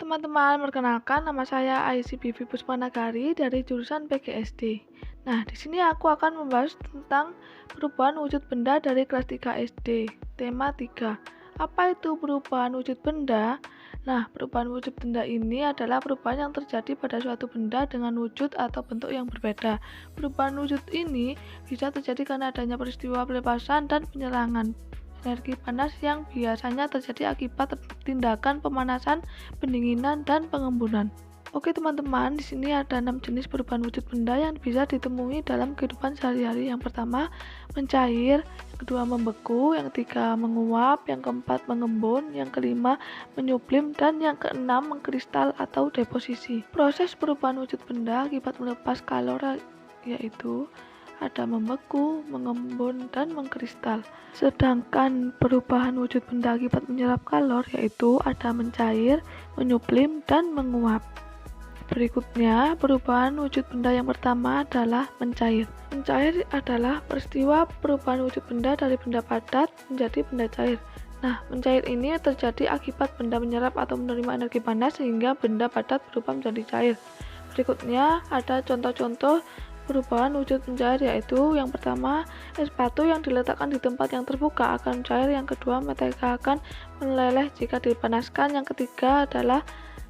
teman-teman, perkenalkan nama saya Aisy Bivi Puspanagari dari jurusan PGSD. Nah, di sini aku akan membahas tentang perubahan wujud benda dari kelas 3 SD. Tema 3. Apa itu perubahan wujud benda? Nah, perubahan wujud benda ini adalah perubahan yang terjadi pada suatu benda dengan wujud atau bentuk yang berbeda. Perubahan wujud ini bisa terjadi karena adanya peristiwa pelepasan dan penyerangan energi panas yang biasanya terjadi akibat tindakan pemanasan, pendinginan, dan pengembunan. Oke teman-teman, di sini ada 6 jenis perubahan wujud benda yang bisa ditemui dalam kehidupan sehari-hari. Yang pertama, mencair, yang kedua membeku, yang ketiga menguap, yang keempat mengembun, yang kelima menyublim, dan yang keenam mengkristal atau deposisi. Proses perubahan wujud benda akibat melepas kalor yaitu ada membeku, mengembun, dan mengkristal. Sedangkan perubahan wujud benda akibat menyerap kalor yaitu ada mencair, menyublim, dan menguap. Berikutnya, perubahan wujud benda yang pertama adalah mencair. Mencair adalah peristiwa perubahan wujud benda dari benda padat menjadi benda cair. Nah, mencair ini terjadi akibat benda menyerap atau menerima energi panas sehingga benda padat berubah menjadi cair. Berikutnya, ada contoh-contoh perubahan wujud mencair yaitu yang pertama, es batu yang diletakkan di tempat yang terbuka akan mencair, yang kedua, mentega akan meleleh jika dipanaskan, yang ketiga adalah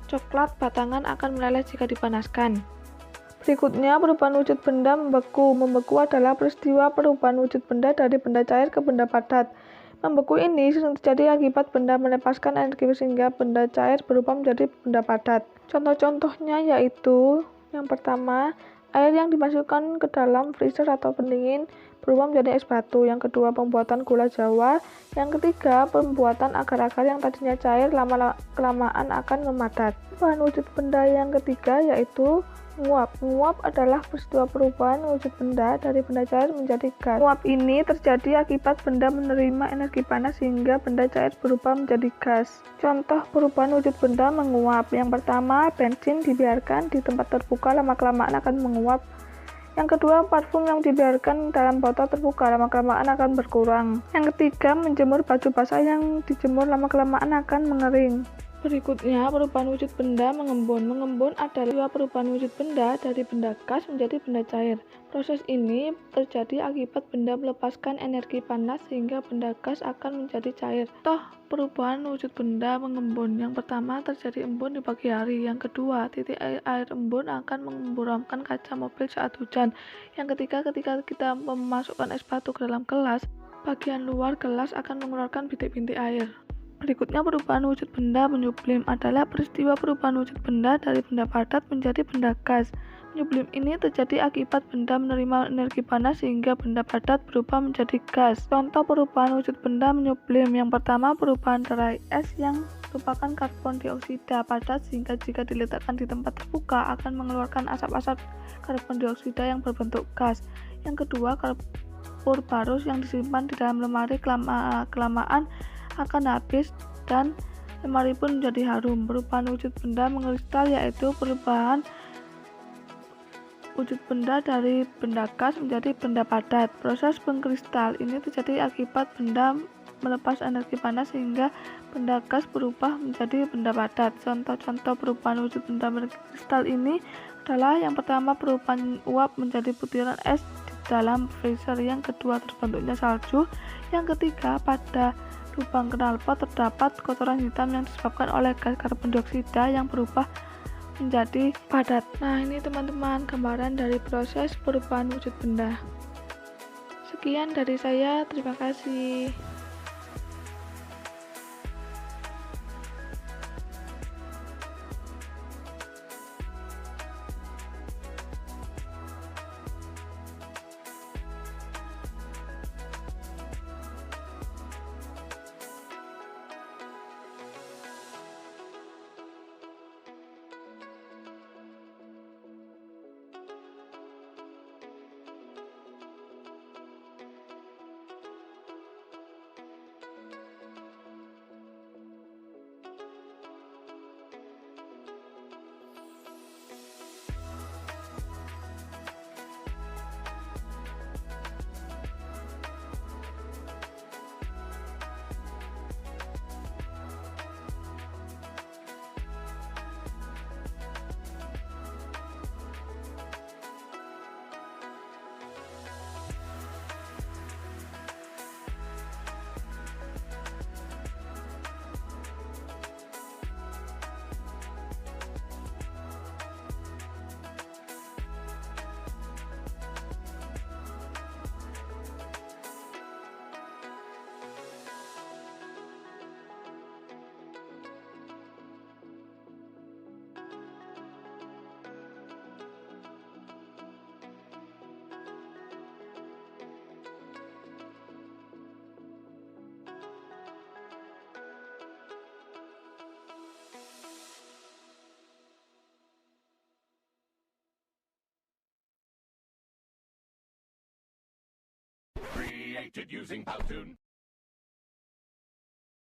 coklat batangan akan meleleh jika dipanaskan. Berikutnya, perubahan wujud benda membeku. Membeku adalah peristiwa perubahan wujud benda dari benda cair ke benda padat. Membeku ini sering terjadi akibat benda melepaskan energi sehingga benda cair berubah menjadi benda padat. Contoh-contohnya yaitu yang pertama, air yang dimasukkan ke dalam freezer atau pendingin berubah menjadi es batu. Yang kedua, pembuatan gula jawa. Yang ketiga, pembuatan agar-agar yang tadinya cair lama-kelamaan akan memadat. Perubahan wujud benda yang ketiga yaitu menguap. Menguap adalah peristiwa perubahan wujud benda dari benda cair menjadi gas. Menguap ini terjadi akibat benda menerima energi panas sehingga benda cair berubah menjadi gas. Contoh perubahan wujud benda menguap. Yang pertama, bensin dibiarkan di tempat terbuka lama-kelamaan akan menguap. Yang kedua, parfum yang dibiarkan dalam botol terbuka lama-kelamaan akan berkurang. Yang ketiga, menjemur baju basah yang dijemur lama-kelamaan akan mengering. Berikutnya, perubahan wujud benda mengembun. Mengembun adalah perubahan wujud benda dari benda gas menjadi benda cair. Proses ini terjadi akibat benda melepaskan energi panas sehingga benda gas akan menjadi cair. Contoh perubahan wujud benda mengembun. Yang pertama, terjadi embun di pagi hari. Yang kedua, titik air embun akan memburamkan kaca mobil saat hujan. Yang ketiga, ketika kita memasukkan es batu ke dalam gelas, bagian luar gelas akan mengeluarkan bintik-bintik air. Berikutnya, perubahan wujud benda menyublim adalah peristiwa perubahan wujud benda dari benda padat menjadi benda gas. Menyublim ini terjadi akibat benda menerima energi panas sehingga benda padat berubah menjadi gas. Contoh perubahan wujud benda menyublim. Yang pertama, perubahan dry es yang merupakan karbon dioksida padat sehingga jika diletakkan di tempat terbuka akan mengeluarkan asap-asap karbon dioksida yang berbentuk gas. Yang kedua, kapur barus yang disimpan di dalam lemari kelamaan akan habis dan lemari pun menjadi harum. Perubahan wujud benda mengkristal yaitu perubahan wujud benda dari benda gas menjadi benda padat. Proses mengkristal ini terjadi akibat benda melepas energi panas sehingga benda gas berubah menjadi benda padat. Contoh-contoh perubahan wujud benda mengkristal ini adalah yang pertama, perubahan uap menjadi butiran es di dalam freezer. Yang kedua, terbentuknya salju. Yang ketiga, pada lubang knalpot terdapat kotoran hitam yang disebabkan oleh gas karbon dioksida yang berubah menjadi padat. Nah, ini teman-teman gambaran dari proses perubahan wujud benda. Sekian dari saya, terima kasih. created using Powtoon.